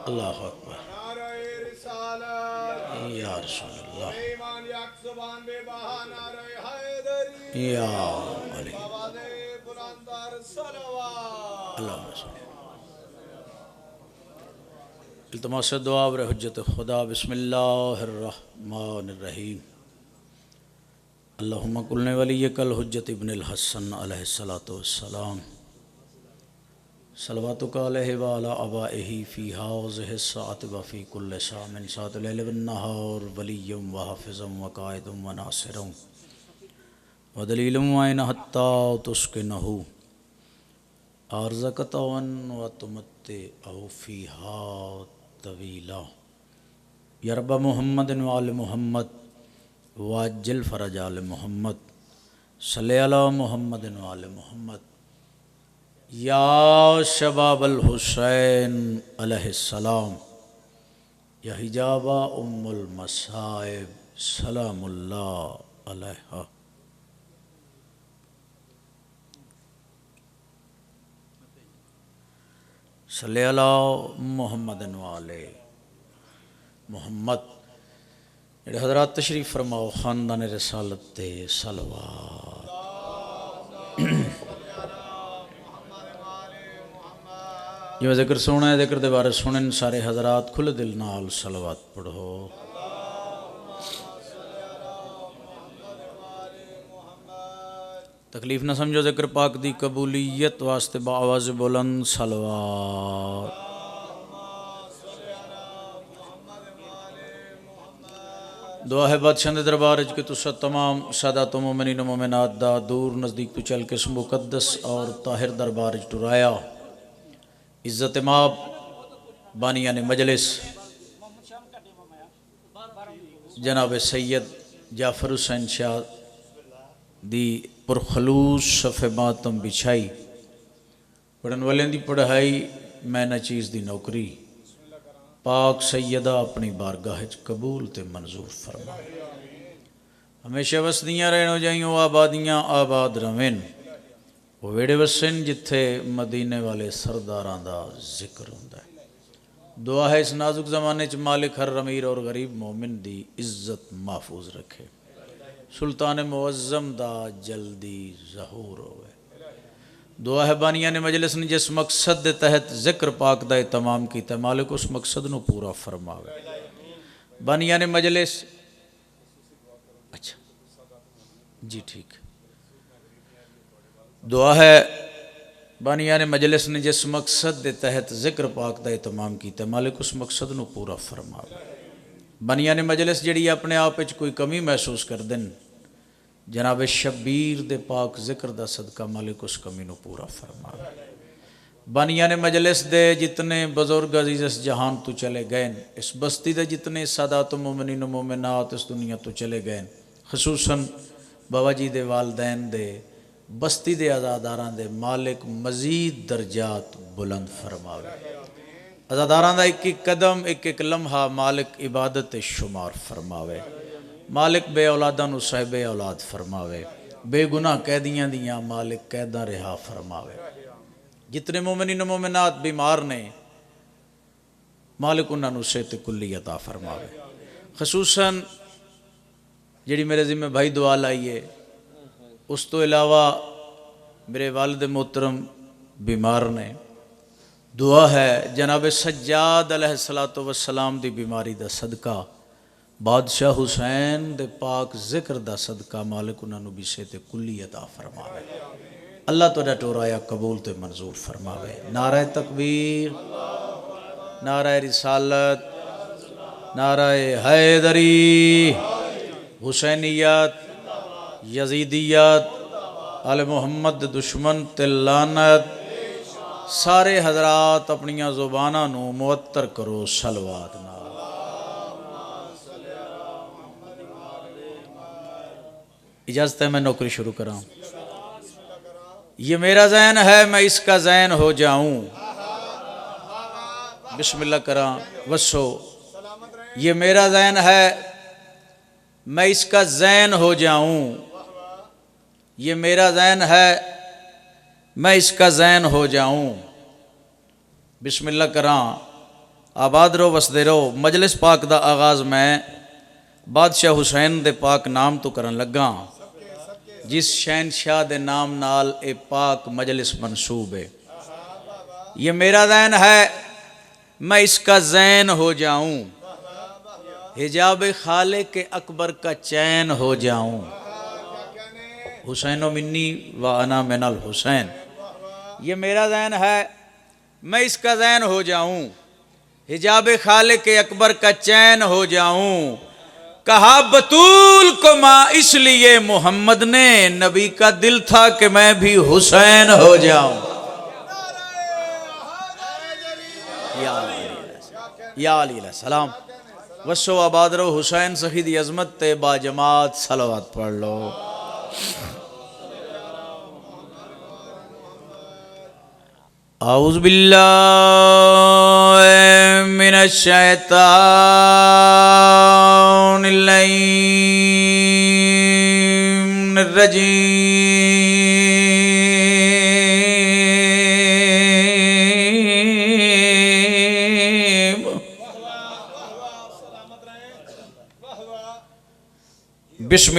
اللہ اکبر یا رسول اللہ یا علی اللہم صلی التماس دعا و حجت خدا بسم اللہ الرحمن الرحیم اللہم کلن ولیک الحجت ابن الحسن علیہ السلام صلواتک علیہ وعلا آبائہ فی ہذہ الساعۃ وفی کل ساعۃ من ساعۃ اللیل والنہار ولیا وحافظا وقائدا وناصرا ودلیلا وعینا حتی تسکنہ ارزقتا وتمتعہ فیہا طویلا یا رب محمد وآل محمد واجل فرج آل محمد صلی علی محمد وآل محمد یا شباب الحسین علیہ السلام یا حجاب ام المصائب سلام اللہ علیہ صلی علی محمد وآل محمد میرے حضرات تشریف فرماؤ خاندان رسالت صلوات جو ذکر سونا ہے ذکر دے بارے سنن سارے حضرات کھلے دل نال صلوات پڑھو تکلیف نہ سمجھو ذکر پاک دی قبولیت واسطے بآواز بلند صلوات دعا ہے بادشاہ دے دربار کہ تسا تمام سادات و مومنین و مومنات دا دور نزدیک تو چل کے اس مقدس اور طاہر دربار ٹرایا عزت ماب بانیان مجلس جناب سید جعفر حسین شاہ دی پرخلوص صف ماتم بچھائی پڑھن والیں دی پڑھائی میں نہ چیز دی نوکری پاک سیدہ اپنی بارگاہ قبول تے منظور فرما ہمیشہ وسدیاں رہنو جائیوں آبادیاں آباد روین وہ ویڑے وسن جتھے مدینے والے سرداراں دا ذکر ہوندا ہے دعا ہے اس نازک زمانے چ مالک ہر امیر اور غریب مومن دی عزت محفوظ رکھے سلطان معظم دا جلدی ظہور ہوئے دعا ہے بانیان مجلس نے جس مقصد دے تحت ذکر پاک دا اہتمام کیتا مالک اس مقصد نو پورا فرماوے بانیان مجلس اچھا جی ٹھیک دعا ہے بانیان مجلس نے جس مقصد دے تحت ذکر پاک دا اہتمام کیتا مالک اس مقصد نو پورا فرماوے بانیان مجلس جڑی اپنے آپ وچ کوئی کمی محسوس کر دن جناب شبیر دے پاک ذکر دا صدقہ مالک اس کمی نو پورا فرماوے بانیان مجلس دے جتنے بزرگ عزیز اس جہان تو چلے گئے اس بستی دے جتنے سادات و مومنین و مومنات اس دنیا تو چلے گئے خصوصاً بابا جی دے والدین دے بستی دے عزاداراں دے مالک مزید درجات بلند فرماوے عزاداراں دا ایک ایک قدم ایک ایک لمحہ مالک عبادت شمار فرماوے مالک بے اولاداں نو صاحب اولاد فرماوے بے گناہ قیدیاں دیاں مالک قیداں رہا فرماوے جتنے مومنین و مومنات بیمار نے مالک انہاں نو صحت کلی عطا فرماوے خصوصاً جڑی میرے ذمہ بھائی دعا لائیے اس تو علاوہ میرے والد محترم بیمار نے دعا ہے جناب سجاد علیہ السلام دی بیماری دا صدقہ بادشاہ حسین دے پاک ذکر دا صدقہ مالک انہاں نو بھی صحت کلی عطا فرماوے اللہ تو ٹورایا قبول تے منظور فرماوے نعرہ تکبیر نعرہ رسالت نعرہ حیدری حسینیت یزیدیت آل محمد دشمن تے لعنت سارے حضرات اپنیاں زباناں نو معطر کرو صلوات نال اجازت ہے میں نوکری شروع کراں یہ میرا ذہن ہے میں اس کا ذہن ہو جاؤں بسم اللہ کراں وسو یہ میرا ذہن ہے میں اس کا ذہن ہو جاؤں یہ میرا ذہن ہے میں اس کا ذہن ہو جاؤں بسم اللہ کراں آباد رو وسدے رہو مجلس پاک دا آغاز میں بادشاہ حسین دے پاک نام تو کرن لگا جس شہنشاہ دے نام نال اے پاک مجلس منسوب ہے. یہ میرا ذہن ہے میں اس کا زین ہو جاؤں حجاب خالق اکبر کا چین ہو جاؤں. حسین و منی و انا من الحسین. یہ میرا ذہن ہے میں اس کا زین ہو جاؤں حجاب خالق اکبر کا چین ہو جاؤں. کہا بطول کو ماں اس لیے محمد نے نبی کا دل تھا کہ میں بھی حسین ہو جاؤں. یا علی علیہ السلام وسو آباد رو حسین سخی دی عظمت تے با جماعت صلوات پڑھ لو. اعوذ باللہ من الشیطان اللعین الرجیم. بسم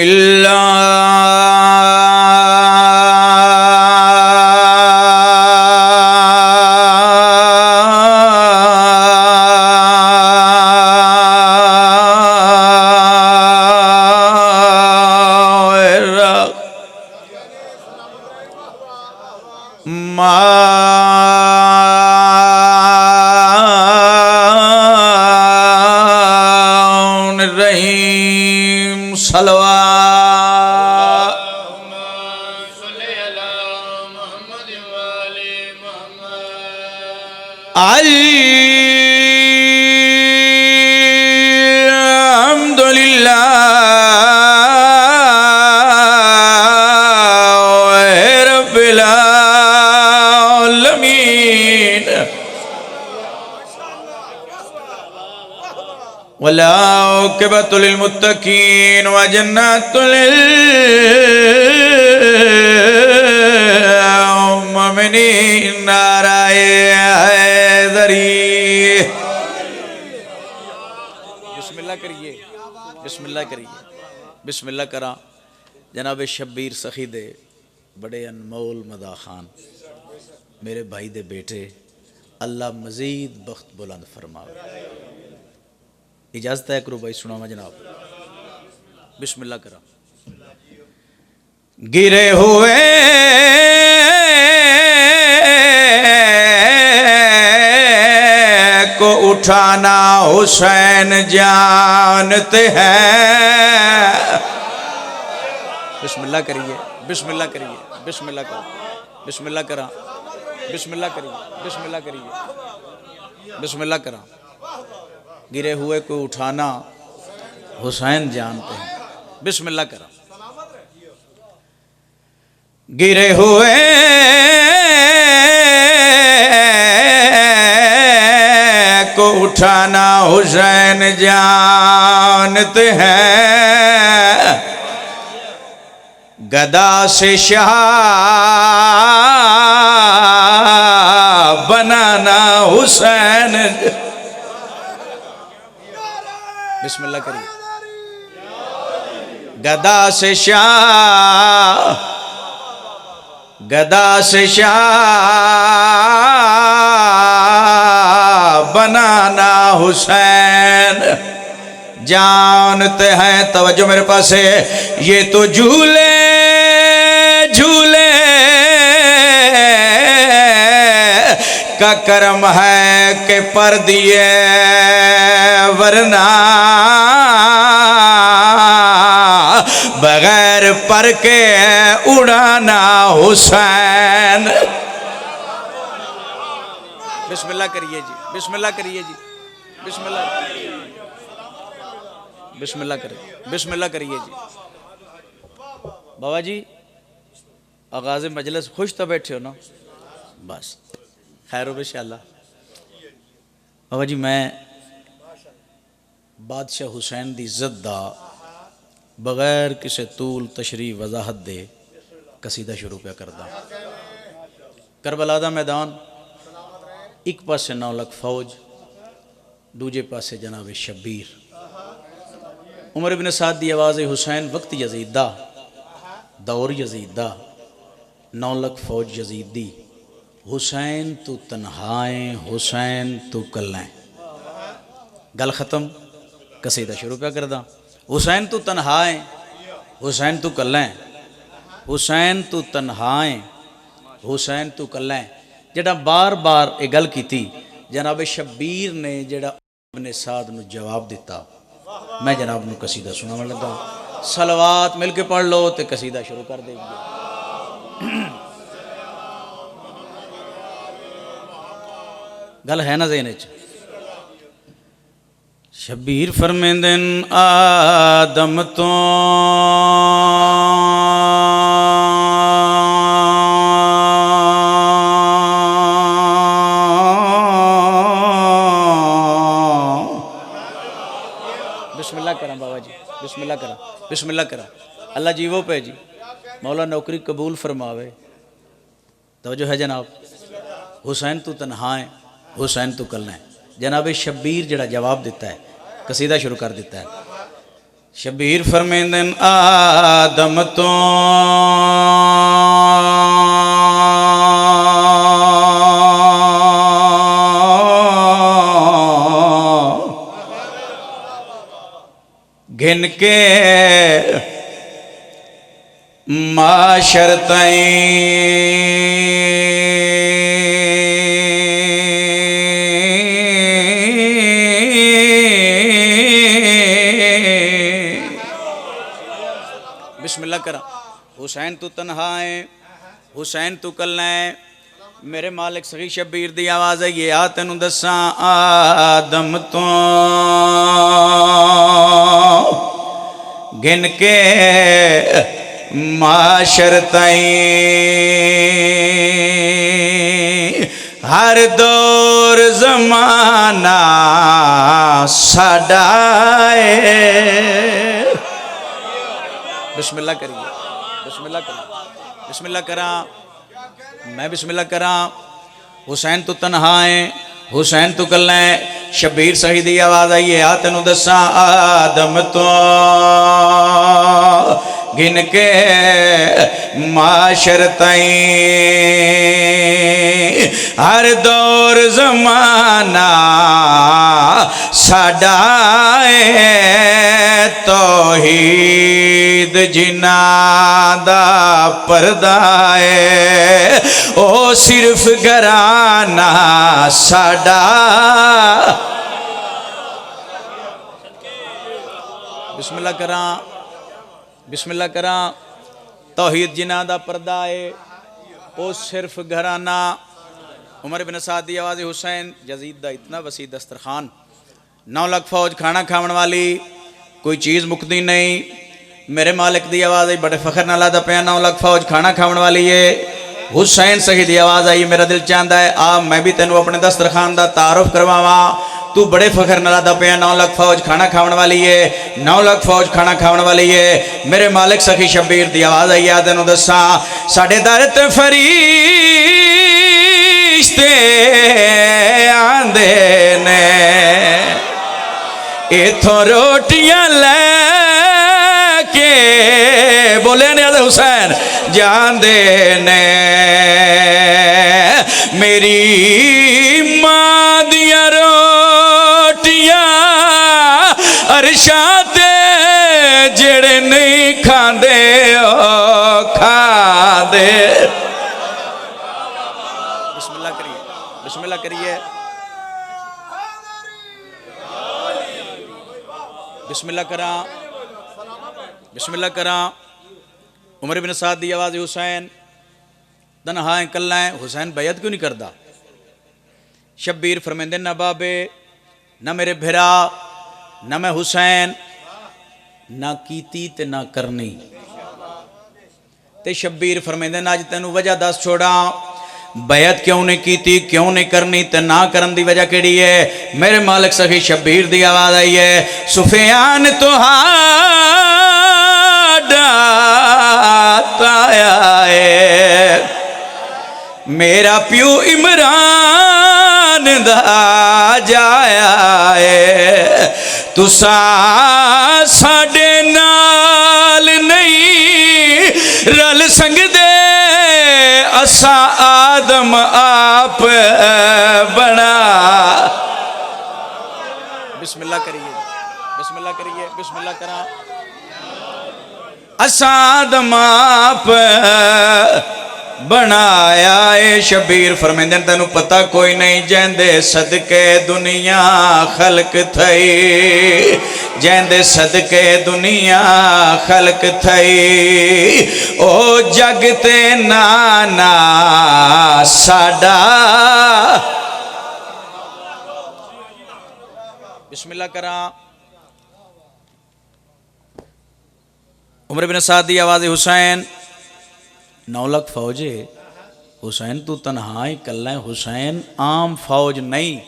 الرحیم صلوات الحمدللہ رب العالمین والعاقبۃ للمتقین وجنات للمؤمنین. نعرہ حیدری. بسم اللہ کریے بسم اللہ کریے بسم اللہ کراں جناب شبیر سخی دے بڑے انمول مدا خان میرے بھائی دے بیٹے اللہ مزید بخت بلند فرماوے. اجازت ہے کرو بھائی سناوا جناب. بسم اللہ کرا. گرے ہوئے کو اٹھانا حسین جانتے ہیں. بسم اللہ کریے بسم اللہ کریے بسم اللہ کرا بسم اللہ کرا بسم اللہ کریے بسم اللہ کریے بسم اللہ کرا. گرے ہوئے کو اٹھانا حسین جانتے ہیں. بسم اللہ کرا. گرے ہوئے کو اٹھانا حسین جانتے ہیں. گدا سے شاہ بنانا حسین. بسم اللہ کریے. گدا سے شاہ بنانا حسین جانتے ہیں. توجہ میرے پاس ہے. یہ تو جھولے کا کرم ہے کہ پر دیے ورنہ بغیر پر کے اڑانا حسین. بسم اللہ کریے جی بسم اللہ کریے جی بسم اللہ بسم اللہ کریے بسم اللہ کریے جی. بابا جی آغاز مجلس خوش تو بیٹھے ہو نا بس خیر ہو انشاءاللہ. بابا جی میں بادشاہ حسین دی عزت دا بغیر کسی طول تشریح وضاحت دے قصیدہ شروع پہ کردہ. کربلا دا میدان ایک پاسے 9 لاکھ فوج، دوجے پاسے جناب شبیر۔ عمر ابن سعد دی آواز حسین وقت یزید دا، دور یزید دا، 9 لاکھ فوج یزید دی، حسین تو تنہائیں، حسین تو کلائیں۔ گل ختم، قصیدہ شروع پہ کردہ، حسین تو تنہائیں، حسین تو کلائیں، حسین تو تنہائیں، حسین تو کلائیں۔ جڑا بار بار ایک گل کی تھی جناب شبیر نے، جڑا ابن سعد نو جواب دیتا، میں جناب نو قصیدہ سنا میں لگا، صلوات مل کے پڑھ لو تے قصیدہ شروع کر دے گی۔ گل ہے نا ذہن وچ؟ شبیر فرمیندن آدم تو بسم اللہ کرم بابا جی، بسم اللہ کرم، بسم اللہ کرم، اللہ جیوو پہ جی، مولا نوکری قبول فرماوے۔ توجہ ہے جناب؟ حسین تو تنہائیں، حسین تو کلائیں۔ جناب شبیر جڑا جواب دیتا ہے، قصیدہ شروع کر دیتا ہے۔ شبیر فرمیندن آدم تو گھن کے بسم اللہ کرا۔ حسین تو تنہائیں، حسین تو کلائیں، میرے مالک سخی شبیر دی آواز ہے یہ آتنو دساں آدم تو گن کے معاشر تائیں ہر دور زمانہ ساڈائے۔ بسم اللہ کریے، بسم اللہ کریں، بسم اللہ کراں، میں بسم اللہ کراں۔ حسین تو تنہائیں، حسین تو کلائیں، شبیر صحیح دی آواز آئیے آتنو دساں آدم تو گن کے معاشر تائیں ہر دور زمانہ ساڈائے۔ توحید جناں دا پردائے، او صرف گھرانہ ساڈا۔ بسم اللہ کراں، بسم اللہ کراں۔ توحید جناں دا پردائے، او صرف گھرانہ۔ عمر بن سعد دی آواز حسین، یزید دا اتنا وسیع دسترخوان، 9 لاکھ فوج کھانا کھاون والی، کوئی چیز مکدی نہیں۔ میرے مالک دی آواز آئی بڑے فخر نہ لادا پیا، 9 لاکھ فوج کھانا کھاون والی ہے۔ حسین صحیح دی آواز آئی میرا دل چاہتا ہے میں بھی تینوں اپنے دسترخوان دا تعارف کرواواں، تو بڑے فخر نہ لادا پیا، 9 لاکھ فوج کھانا کھاون والی ہے، 9 لاکھ فوج کھانا کھاون والی ہے۔ میرے مالک سخی شبیر دی آواز آئی تینوں دساں ساڈے در تے فرشتے آندے نے، ایتھوں روٹیاں لے کے بولے نیاز حسین جاندے نے۔ میری ماں دیاں روٹیاں عرشاں تے جڑے نہیں کھاندے او کھاندے۔ بسم اللہ کریے، بسم اللہ کریے، بسم اللہ کراں، بسم اللہ کراں۔ عمر بن سعد دی آواز حسین تنہائیں کلائیں، حسین بیعت کیوں نہیں کردا؟ شبیر فرمیندے نہ بابے، نہ میرے بھرا، نہ میں حسین، نہ کیتی تے نہ کرنی۔ تے شبیر فرمیندے نہ اج تینوں وجہ دس چھوڑا، بیعت کیوں نہیں کیتی، کیوں نہیں کرنی تے نہ کرن دی وجہ کیڑی ہے؟ میرے مالک سخی شبیر دی آواز آئی ہے سفیان تہاڈا تایا ہے، میرا پیو عمران دا جایا ہے تساں ساڈے نال نہیں رل سکدے اساں آدم آپ بنا بسم اللہ کریے بسم اللہ کریے بسم اللہ کرا اساں آدم آپ بنایا اے شبیر فرمیندن تینو پتہ کوئی نہیں جیندے صدقے دنیا خلق تھئی جیندے صدقے دنیا خلق تھئی او جگ تے نانا ساڈا بسم اللہ کرا عمر بن سعد دی آواز حسین 9 لاکھ فوج ہے حسین تو تنہا ہی کلا ہے حسین عام فوج نہیں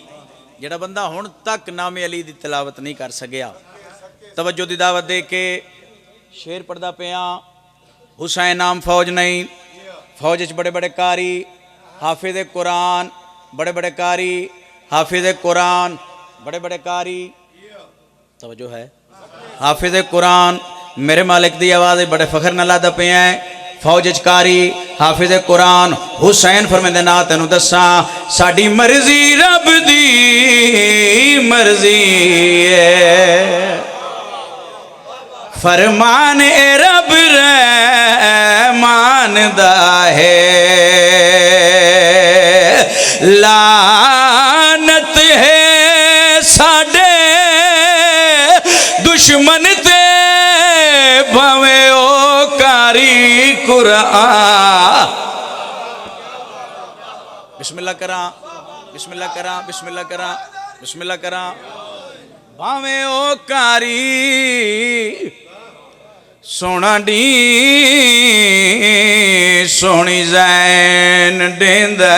جڑا بندہ ہن تک نام علی دی تلاوت نہیں کر سکیا توجہ دی دعوت دے کے شعر پڑھدا پیاں حسین عام فوج نہیں فوج وچ بڑے بڑے قاری حافظ قرآن بڑے بڑے قاری حافظ قرآن بڑے بڑے قاری توجہ ہے حافظ قرآن میرے مالک دی آواز بڑے فخر نال لادا پے ہیں فوج قاری حافظ قرآن حسین فرمیندے نا تینو دساں ساڈی مرضی رب دی مرضی ہے فرمان اے رب رحمان دا ہے لعنت ہے ساڈے دشمن تے بھویں او کاری قرآن بسم اللہ کراں بسم اللہ کراں بسم اللہ کراں بسم اللہ کراں بھویں او کاری سونا ڈی سونی زین دیندہ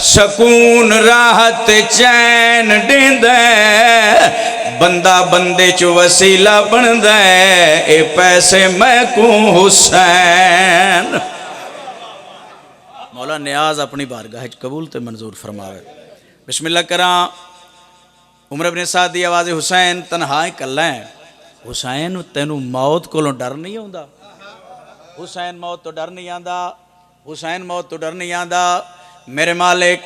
سکون راحت چین دیندہ بندہ بندے چو وسیلہ بندہ اے پیسے میں کوں حسین مولا نیاز اپنی بارگاہ قبول تے منظور فرماوے بسم اللہ کراں عمر بن سعد دی آواز حسین تنہا کلا ہے حسین تینو موت کو ڈر نہیں آندا حسین موت تو ڈر نہیں آندا حسین موت تو ڈر نہیں آندا میرے مالک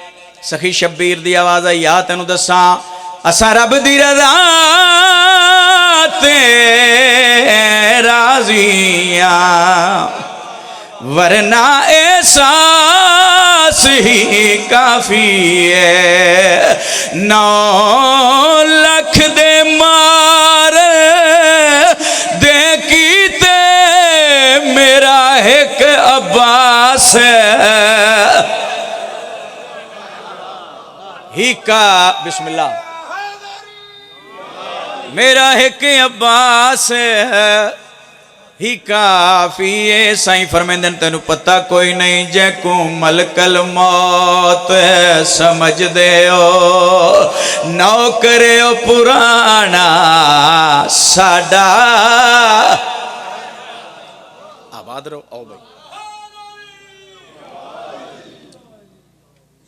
سخی شبیر دی آواز ہے یا تینو دساں اساں رب دی رضا تے راضیاں ورنہ احساس ہی کافی ہے 9 لاکھ دے مار دے کیتے میرا ایک عباس ہی کا بسم اللہ میرا ایک عباس ہی کافی ہے سائیں فرمیندن تینو پتہ کوئی نہیں جے کو ملک الموت سمجھ دے ہو نوکرے ہو پرانا ساڈا آباد رہو آؤ بھائی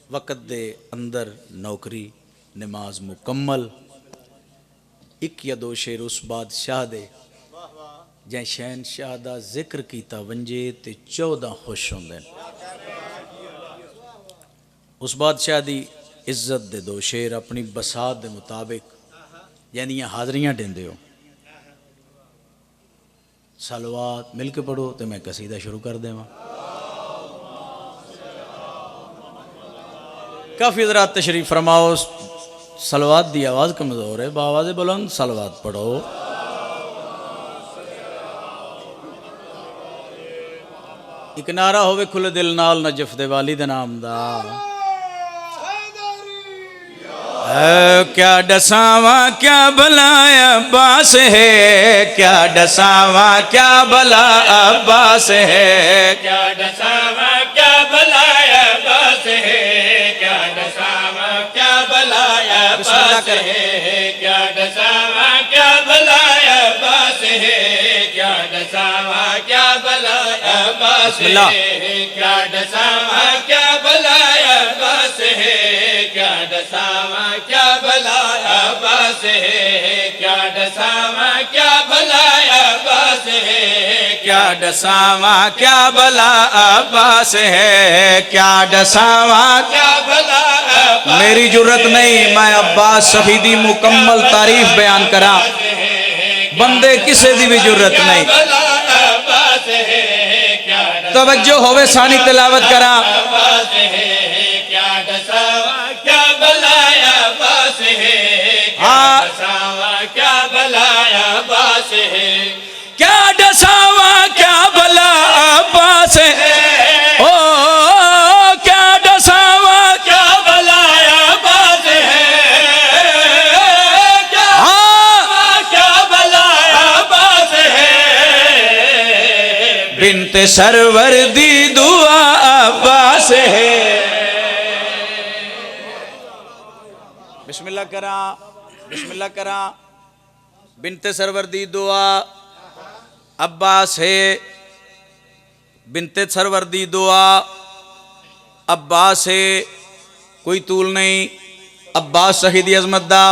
وقت دے اندر نوکری نماز مکمل 1 یا 2 شعر اس بادشاہ دے جائیں شہنشاہ دا ذکر کیتا ونجے تے 14 خوش ہوندے اس بادشاہ دی عزت دے 2 شعر اپنی بساط دے مطابق یعنی یہ حاضریاں دیندے ہو صلوات مل کے پڑھو تے میں قصیدہ شروع کر دے ماں کافی حضرات تشریف فرماؤ صلوات دی آواز کمزور ہے بآواز بلند صلوات پڑھو ایک نعرہ ہوئے کھلے دل نال نجف دے والد نام دا کیا ڈساواں کیا بلا عباس ہے کیا ڈساواں کیا بلا عباس ہے کیا ڈساواں کیا بلا عباس ہے کیا ڈساواں کیا بلا عباس ہے کیا ڈساواں کیا بلا عباس ہے کیا ڈساواں کیا بلا عباس ہے کیا ڈساواں کیا بلا عباس ہے ہے کیا ڈساواں کیا بھلا عباس ہے کیا ڈساواں کیا بھلا عباس ہے کیا ڈساواں کیا بھلا عباس میری جرت نہیں میں عباس صفی دی مکمل تعریف بیان کرا بندے کسے دی بھی جرت نہیں توجہ ہوئے ثانی تلاوت کرا کیا ڈساواں کیا بھلا عباس ہے ہاں کیا بھلا عباس ہے کیا ڈساواں کیا بھلا عباس ہے او کیا ڈساواں کیا بھلا عباس ہے کیا بھلا عباس ہے بنت سرور دی دعا عباس ہے بسم اللہ کرا بسم اللہ کرا بنت سرور دی دعا عباس ہے بنت سرور دی دعا عباس ہے کوئی طول نہیں عباس شہیدی عظمت دا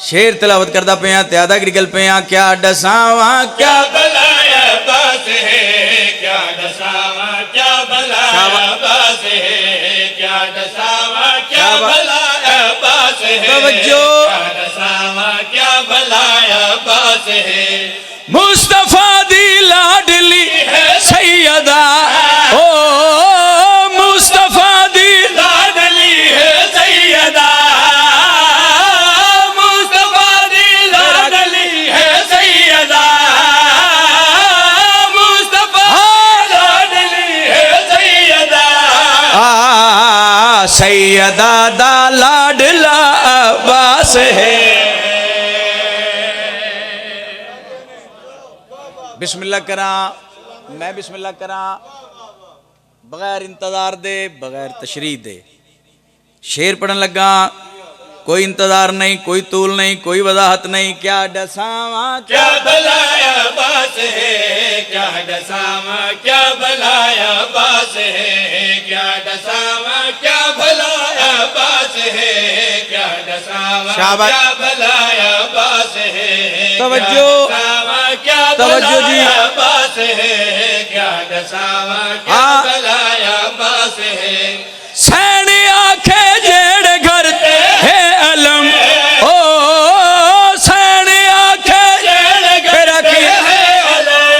شیر تلاوت کردہ پیاں تیادہ گرگل پیاں کیا ڈساواں کیا بھلا عباس ہے کیا ڈساواں کیا بھلا عباس ہے کیا ڈساواں کیا بھلا عباس ہے توجہ کیا ڈساواں کیا بھلا عباس ہے مصطفیٰ دی لاڈلی سیدہ او مصطفیٰ دی لاڈلی ہے سیدہ مصطفیٰ دی لاڈلی ہے سیدہ مصطفیٰ لاڈلی ہے سیدہ سیدہ دا لاڈلا عباس ہے بسم اللہ کراں میں بسم اللہ کراں بغیر انتظار دے بغیر تشریح دے شیر پڑھن لگا کوئی انتظار نہیں کوئی طول نہیں کوئی وضاحت نہیں کیا ڈساواں کیا بھلا عباس ہے کیا ڈساواں کیا بھلا عباس ہے کیا ڈساواں کیا بھلا عباس ہے کیا ڈساواں شاباش کیا بھلا عباس ہے توجہ کیا توجہ جی عباس ہے کیا ڈساواں کیا بھلا عباس ہے سین آنکھے جیڑ گھر ہے علم او سین آنکھے جیڑ گھر ہے علم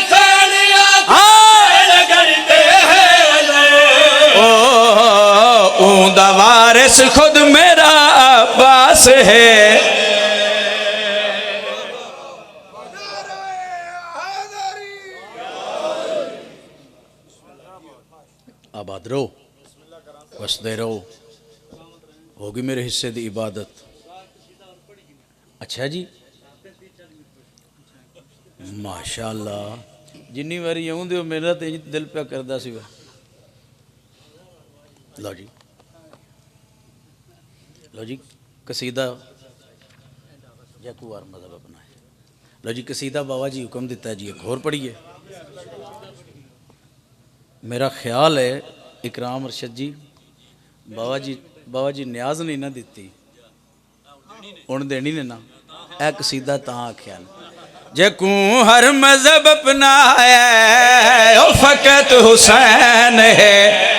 سین آنکھے جیڑ گھر ہے علم اون دا وارث خود میرا عباس ہے آباد رہو وسدے رہو ہوگی میرے حصے دی عبادت اچھا جی ماشاءاللہ جنی واری یوں دیو میرا تے دل پہ کردہ سی لو جی قصیدہ جاکوار مذہب اپنا ہے لو جی قصیدہ بابا جی حکم دیتا ہے جی ایک اور پڑھیے میرا خیال ہے اکرام ارشد جی بابا جی نیاز نہیں نہ دیتی ان دینی نے نا اے قصیدہ تاں آکھیا جکوں ہر مذہب اپنا ہے او فقط حسین ہے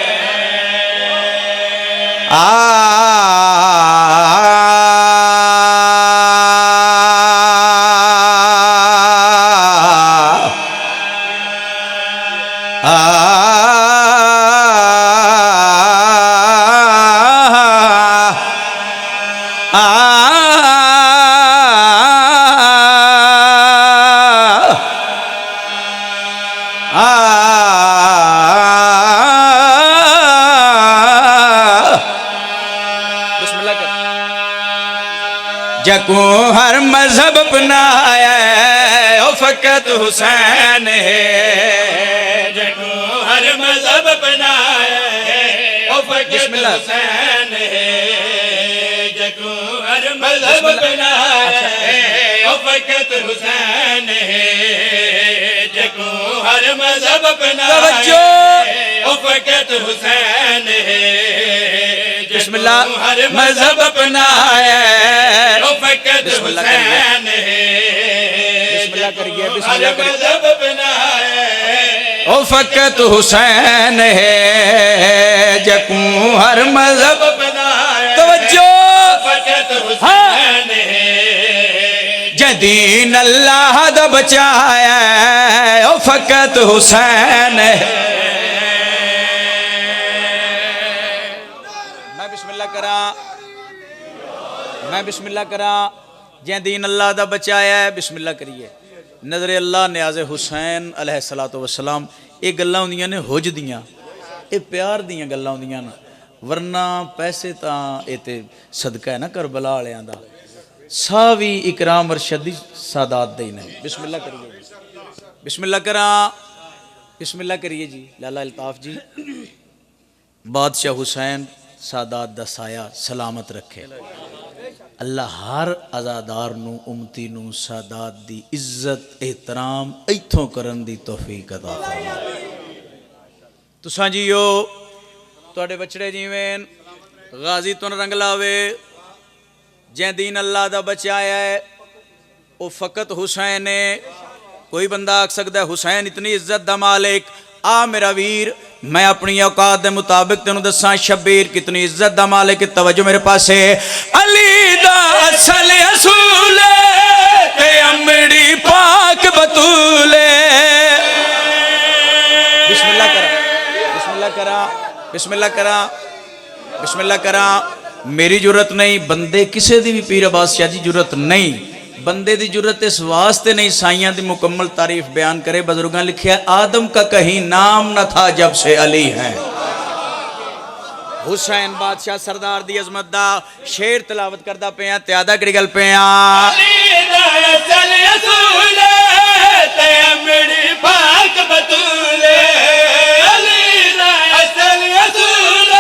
جکوں ہر مذہب اپنایا ہے او فقط حسین ہے جکوں ہر مذہب اپنایا ہے او فقط حسین ہے جکوں ہر مذہب اپنایا ہے او فقط حسین ہے جکوں ہر مذہب اپنایا ہے او فقط حسین ہے بسم اللہ ہر مذہب اپنایا وہ فقط بسم اللہ حسین ہے بسم اللہ کریے بسم ہر اللہ کریے مذہب اپنایا او فقط حسین ہے جکوں ہر مذہب اپنایا توجہ فقط حسین ہے جدین اللہ دا بچایا ہے او فقط حسین ہے میں بسم اللہ کراں میں بسم اللہ کراں جدین اللہ دا بچایا ہے بسم اللہ کریے نظر اللہ نیاز حسین علیہ السلام یہ گلاں ہوندیاں نے حج دیاں یہ پیار دیاں گلاں ہوندیاں ورنہ پیسے تاں اے تے صدقہ ہے نا کربلا والیاں دا ساوی اکرام ارشدی سادات دے نے بسم اللہ کریے بسم اللہ کراں بسم اللہ کریے جی لالا الطاف جی بادشاہ حسین سادات دا سایہ سلامت رکھے اللہ ہر عزادار نو امتی نو سادات دی عزت احترام ایتھوں کرن دی توفیق عطا فرمائے تساں جیو تواڈے بچڑے جیویں غازی تن رنگ لاوے جے دین اللہ دا بچایا ہے او فقط حسین ہے کوئی بندہ آکھ سکتا ہے حسین اتنی عزت دا مالک آ میرا ویر میں اپنی اوقات دے مطابق تینوں دساں شبیر کتنی عزت دا مالک توجہ میرے پاس ہے علی دا اصل اصول تے امڑی پاک بطول بسم اللہ کرا بسم اللہ کرا بسم اللہ کرا بسم اللہ کرا میری جرت نہیں بندے کسے دی بھی پیر عباس شاہ جی جرت نہیں بندے دی جرت اس واسطے نہیں سائیاں دی مکمل تعریف بیان کرے بزرگاں لکھیا آدم کا کہیں نام نہ تھا جب سے علی ہیں حسین بادشاہ سردار دی عظمت دا شیر تلاوت کردہ پیاں تیادہ کڑی گل پیاں علی دا اصل اصول تے امڑی پاک بطول علی دا اصل اصول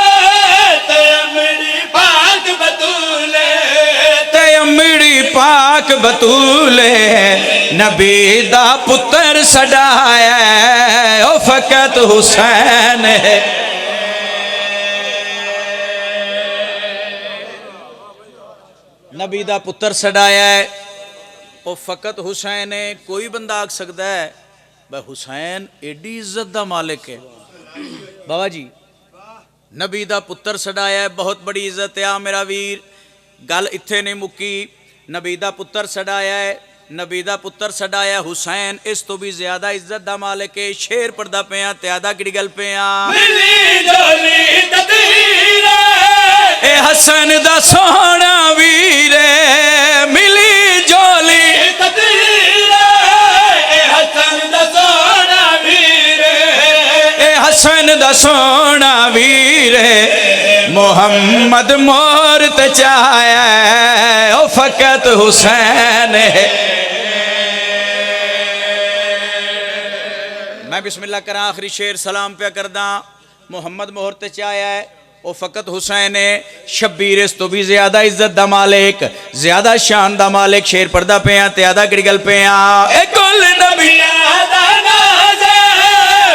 تے امڑی پاک بطول تے امڑی پاک بطول نبی دا پتر سڈایا ہے او فقط حسین ہے نبی دا پتر سڈایا ہے او فقط حسین ہے کوئی بندہ آکھ سکتا ہے بھائی حسین ایڈی عزت دا مالک ہے بابا جی نبی دا پتر سڈایا ہے بہت بڑی عزت ہے میرا ویر گل اتھے نہیں مکی نبی دا پتر سڈایا ہے نبی دا پتر سڈایا حسین اس تو بھی زیادہ عزت دا مالک ہے شیر پردہ پیاں تیادہ کڑی گل پیاں ملی جولی تقدیر اے حسن دا سونا ویر ملی جولی تقدیر اے حسن دا سونا ویر اے حسن دا سونا ویر محمد مورت چاہیا ہے او فقط حسین ہے میں بسم اللہ کراں آخری شیر سلام پہ کرداں محمد مہرت چاہیا ہے او فقط حسین ہے شبیر اس تو بھی زیادہ عزت دا مالک زیادہ شان دا مالک شیر پردہ پیاں تیادہ گڑ گل پیاں اے کل نبی دا ناز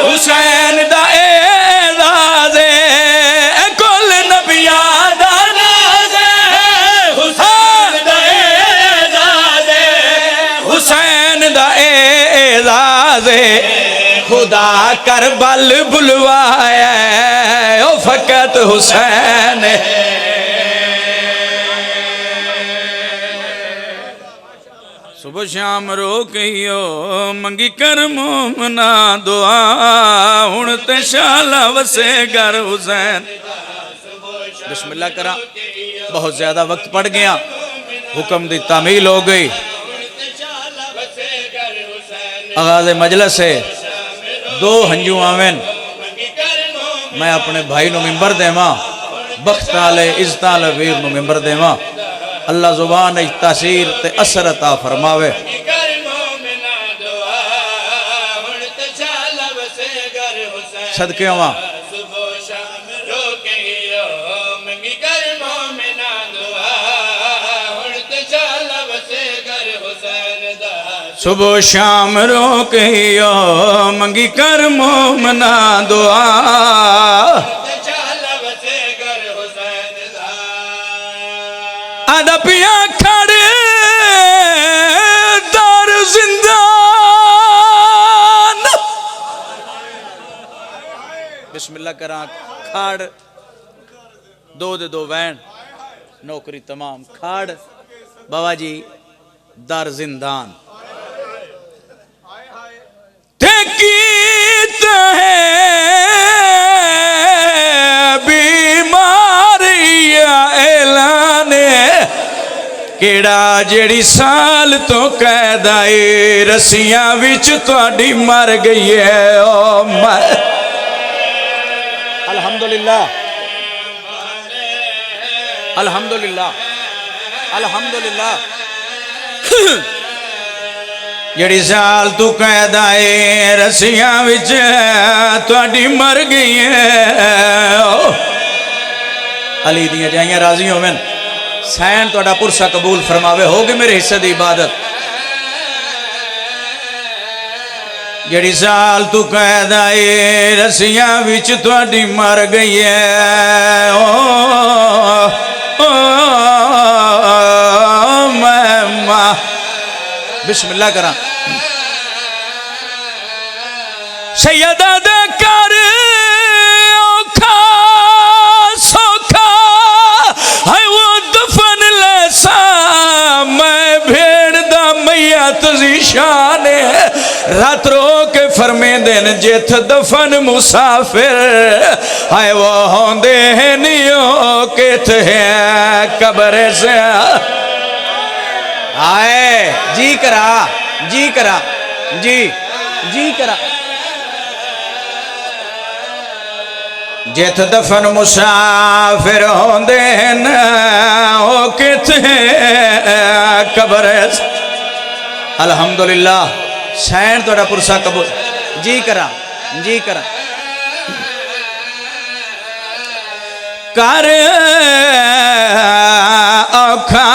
حسین دا اعزاز اے کل نبی دا ناز حسین دا اعزاز حسین دا اعزاز خدا کربل بلوایا ہے او فقط حسین صبح شام رو کہیو منگی کر مومنا دعا ہن تے شالا وسے گر حسین بسم اللہ کرا بہت زیادہ وقت پڑ گیا حکم دی تعمیل ہو گئی آغاز مجلس ہے دو ہنجو آمین میں اپنے بھائی نو ممبر دے ماں بخت آلے عزتال ویر نو ممبر دے ماں اللہ زبان ایک تاثیر تے اثر عطا فرماوے صدقے ماں صبح شام رو کہیو منگی کر مومنا دعا آدھا پیا کھڑے دار زندان بسم اللہ کران کھاڑ دو دے دو وین نوکری تمام کھاڑ بابا جی دار زندان تکیت ہے بیماری اعلان کیڑا جیڑی سال تو قید آئے رسیاں وچ تواڈی مر گئی ہے او الحمدللہ الحمدللہ الحمدللہ جڑی سال تو قید آئے رسیاں وچ تواڈی مر گئی ہے علی دیاں جائیاں راضی ہو میں سین تواڈا پرسہ قبول فرماوے ہوگی میرے حصے دی عبادت جڑی سال تو قید آئے رسیاں وچ تواڈی مر گئی ہے بسم اللہ کرا سیدہ دے کر اوکھا سوکھا ہے وہ دفن لیسا میں بھیڑ دا میت زیشان رات رو کے فرمے دن جیت دفن مسافر ہے وہ ہوندے نیو کت ہے قبر سے آئے جی کرا جی کرا جی جی کرا جیت دفن مسافر ہوندے او کتھے قبر الحمدللہ سین توڑا پرسہ قبول جی کرا جی کرا کر اوکھا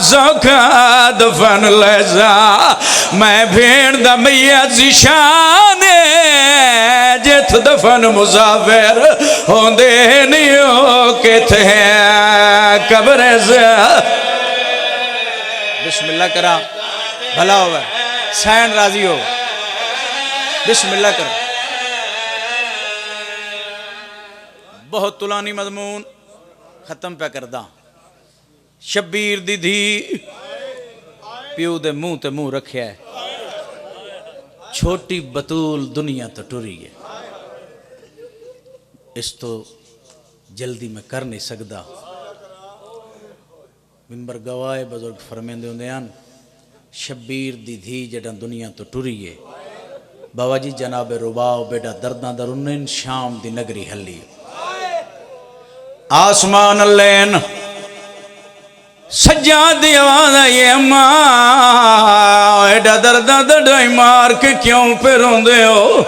زوکھا دفن لیزا میں بھیڑ دا میت زیشان جت دفن مسافر ہوندے نیو کتے ہیں قبر سے بسم اللہ کرا بھلا ہوئے سین راضی ہو بسم اللہ کرا بہت طولانی مضمون ختم پہ کردہ شبیر دی دھی پیو دے منہ تے منہ رکھیا ہے چھوٹی بطول دنیا تو ٹوری ہے اس تو جلدی میں کر نہیں سکدا ممبر گواہ بزرگ فرمیندے ہوندے ہیں شبیر دی دھی جڑا دنیا تو ٹوری ہے بابا جی جناب رباو بیٹا درداں درنن شام دی نگری ہلی آسمان اللین سجاد دی آواز آئی اماں ایڈا دردہ دڑائی مار کے کیوں پہ روندے ہو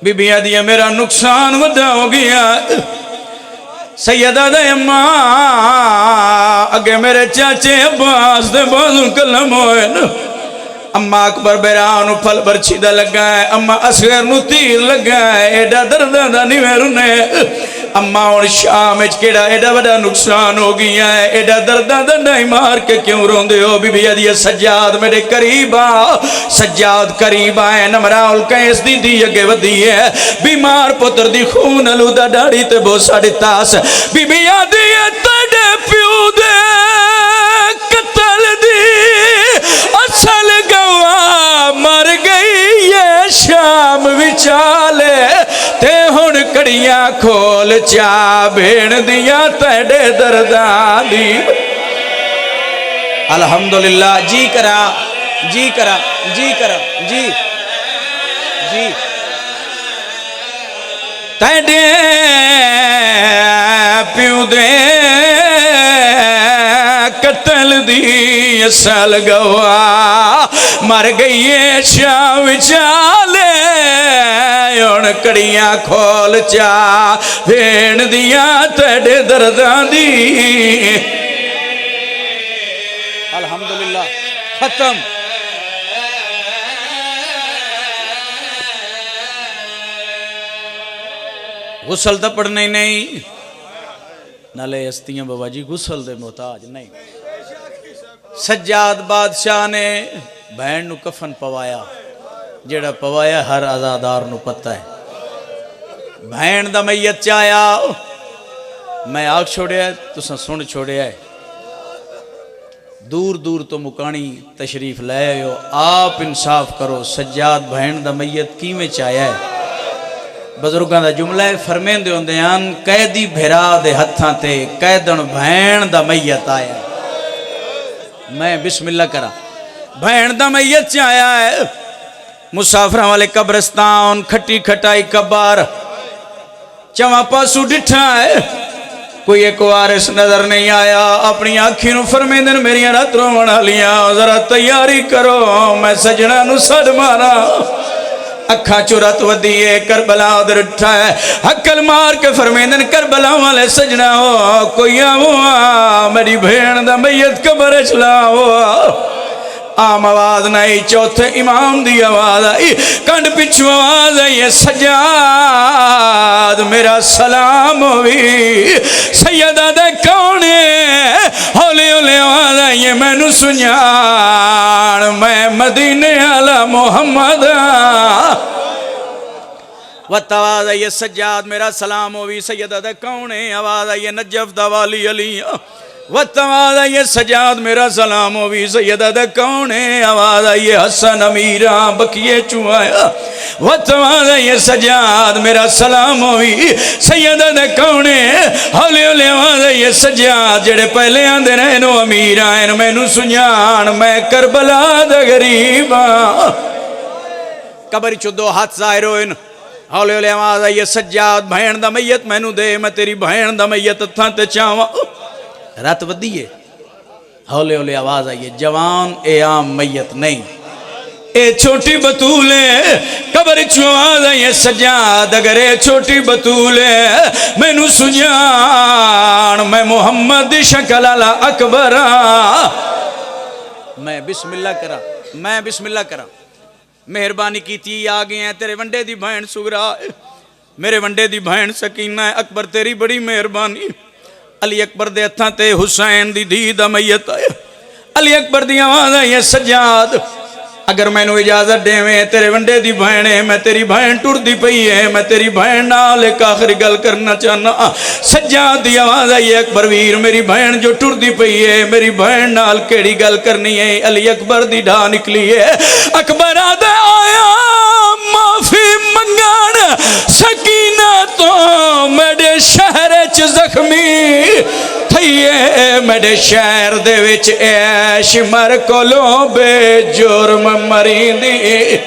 بی بی آدیا میرا نقصان وڈا ہو گیا سیدہ دے اماں اگے میرے چاچے عباس دے بازو کلم ہوئے اماں اکبر بیرانو پھل برچی دا لگا ہے اماں اصغر نو تیر لگا ہے ایڈا دردہ دا نہیں میرونے اماں اور شام اچکیڑا ایڈا وڈا نقصان ہو گیا ہے ایڈا دردہ دنڈائی مار کے کیوں روندے ہو بی بی آدیا سجاد میرے قریبا سجاد قریبا ہے نمراؤل کیس دی دی اگے ودی ہے بیمار پتر دی خون علودہ ڈاڑی تے بہت ساڑی تاس بی بی آدیا تڑے پیو دے قتل دی اصل گواہ مر گئی ہے شام وچالے تے ہن کڑیاں کھول چا بھیڑ دیا تیڑے دردان دی الحمدللہ جی کرا جی کرا جی کرا جی جی تیڑے پیو دے قتل دی اصل گواہ مر گئی ہے شام چالے ان کڑیاں کھول چا بھیڑ دیا تیڑے دردان دی الحمدللہ ختم غسل تو پڑھنے نہیں نالے ہستیاں بابا جی غسل دے محتاج نہیں. سجاد بادشاہ نے بہن نو کفن پوایا، جیڑا پوایا ہر عزادار نو پتہ ہے. بہن دا میت چایا میں آگ چھوڑیا ہے، تساں سن چھوڑیا ہے. دور دور تو مکانی تشریف لے ہو، آپ انصاف کرو. سجاد بہن دا میت کی میں چایا ہے؟ بزرگاں دا جملہ ہے، فرمین دے ہوندے ہیں قیدی بھرا دے ہتھاں تے قیدن بہن دا میت آیا ہے. میں بسم اللہ کرا. بہن دا میت چایا ہے، مسافرہ والے قبرستان کھٹی کھٹائی کبار چواں پاسو ڈٹھا ہے، کوئی ایک وارث نظر نہیں آیا. اپنی آنکھیں نو فرمیندن میری رات رونا لیا، ذرا تیاری کرو میں سجنا نو سڑ مارا. اکھا چورت ودیے کربلا ادھر اٹھا ہے، حکل مار کے فرمیندن کربلا والے سجنا ہو کوئی آوا میری بھین دا میت قبر چلاو. عام آواز نہیں، چوتھے امام دی آواز آئی، کنڈ پچھو آواز آئی، سجاد میرا سلام ہوئی سیدہ دے کونے. ہولی ہولی آواز آئی، میں نو سنیان میں مدینے علی محمد. وقت آواز آئی، سجاد میرا سلام ہوئی سیدہ دے کونے. آواز آئی، نجف دا والی علی. وقت آواز آئی، سجاد میرا سلام ہوئی سیدہ دے کونے. آواز آئی، حسن امیران بکیے چوآیا. وقت آواز آئی، سجاد میرا سلام ہوئی سیدہ دے کونے. ہولی ہولی آواز آئی، سجاد جڑے پہلے آندے رہنو امیران میں نو سنیان میں کربلا دا غریباں. قبر چو دو ہاتھ ظاہر ہوئن. ہولی ہولی آواز آئی، سجاد بہن دا میت میں نو دے، میں تیری بہن دا میت تھا تے چاہواں. رات ودیے ہولے ہولے آواز آئیے، جوان اے عام میت نہیں، اے چھوٹی بطولے. قبر چو آواز آئیے، سجاد اگر اے چھوٹی بطولے میں نو سجان میں محمد شکل علی اکبر. میں بسم اللہ کرا، میں بسم اللہ کرا. مہربانی کی تھی آگئے ہیں تیرے ونڈے دی بہن سگرا، میرے ونڈے دی بہن سکینہ ہے. اکبر تیری بڑی مہربانی. علی اکبر دے ہتھاں تے حسین دی دھی دا میت آیا. علی اکبر دی آواز آئی، سجاد اگر میں نو اجازت دے میں تیرے ونڈے دی بہن ہے، میں تیری بہن ٹر دی پئی ہے، میں تیری بہن نال ایک آخری گل کرنا چاہنا. سجاد دی آواز آئی، اکبر ویر میری بہن جو ٹر دی پئی ہے میری بہن نال کیڑی گل کرنی ہے. علی اکبر دی ڈھا نکلی ہے. اکبر آدھے آیا معافی منگان سکینہ تو میرے شہر چ زخمی تھئیے، میرے شہر دے وچ عیش مر کولوں بے جرم مرین دی.